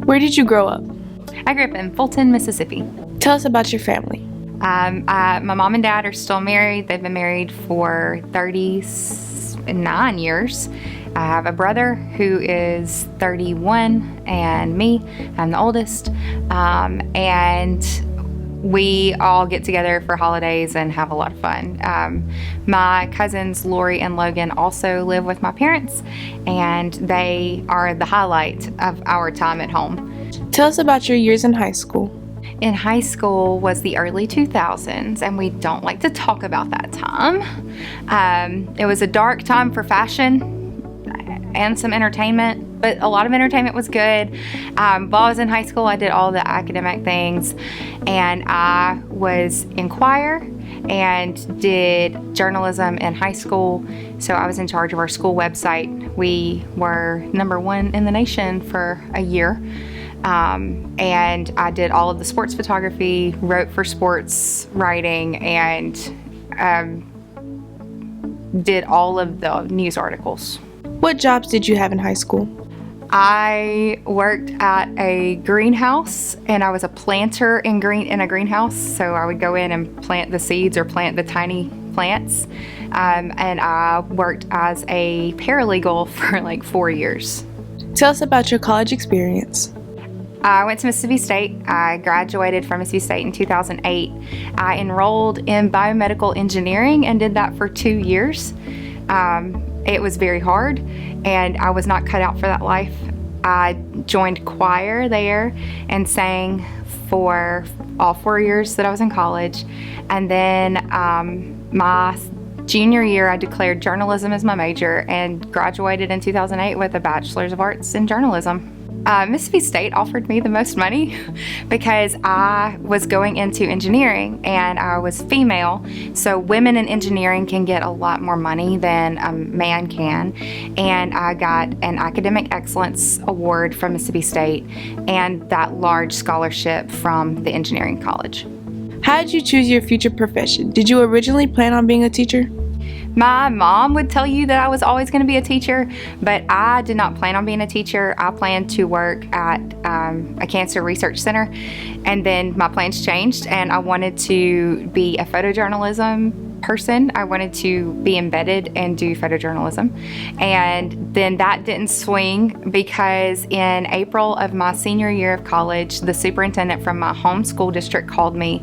Where did you grow up? I grew up in Fulton, Mississippi. Tell us about your family. My mom and dad are still married. They've been married for 39 years. I have a brother who is 31 and me. I'm the oldest. And we all get together for holidays and have a lot of fun. My cousins Lori and Logan also live with my parents, and they are the highlight of our time at home. Tell us about your years in high school. In high school was the early 2000s, and we don't like to talk about that time. It was a dark time for fashion and some entertainment, but a lot of entertainment was good. While I was in high school, I did all the academic things, and I was in choir and did journalism in high school. So I was in charge of our school website. We were #1 in the nation for a year. And I did all of the sports photography, wrote for sports writing, and did all of the news articles. What jobs did you have in high school? I worked at a greenhouse, and I was a planter in a greenhouse. So I would go in and plant the seeds or plant the tiny plants. And I worked as a paralegal for like 4 years. Tell us about your college experience. I went to Mississippi State. I graduated from Mississippi State in 2008. I enrolled in biomedical engineering and did that for 2 years. It was very hard, and I was not cut out for that life. I joined choir there and sang for all 4 years that I was in college. And then my junior year, I declared journalism as my major and graduated in 2008 with a Bachelor's of Arts in Journalism. Mississippi State offered me the most money because I was going into engineering and I was female, so women in engineering can get a lot more money than a man can. And I got an Academic Excellence Award from Mississippi State and that large scholarship from the engineering college. How did you choose your future profession? Did you originally plan on being a teacher? My mom would tell you that I was always going to be a teacher, but I did not plan on being a teacher. I planned to work at a cancer research center, and then my plans changed, and I wanted to be a photojournalism person. I wanted to be embedded and do photojournalism, and then that didn't swing because in April of my senior year of college, the superintendent from my home school district called me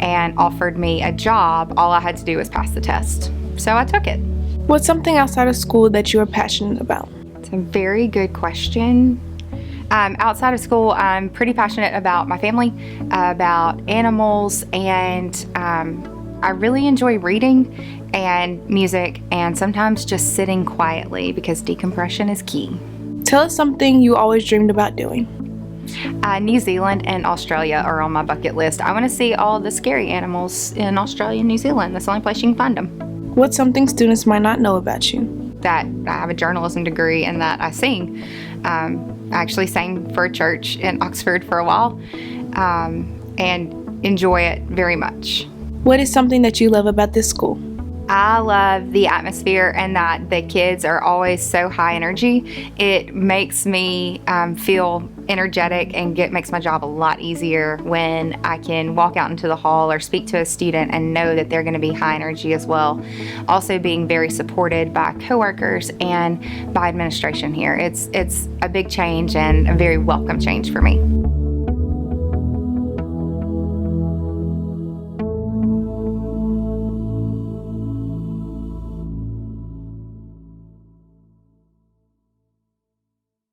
and offered me a job. All I had to do was pass the test. So I took it. What's something outside of school that you are passionate about? It's a very good question. Outside of school, I'm pretty passionate about my family, about animals, and I really enjoy reading and music, and sometimes just sitting quietly because decompression is key. Tell us something you always dreamed about doing. New Zealand and Australia are on my bucket list. I want to see all the scary animals in Australia and New Zealand. That's the only place you can find them. What's something students might not know about you? That I have a journalism degree and that I sing. I actually sang for a church in Oxford for a while and enjoy it very much. What is something that you love about this school? I love the atmosphere and that the kids are always so high energy. It makes me feel energetic and makes my job a lot easier when I can walk out into the hall or speak to a student and know that they're going to be high energy as well. Also being very supported by coworkers and by administration here. It's a big change and a very welcome change for me.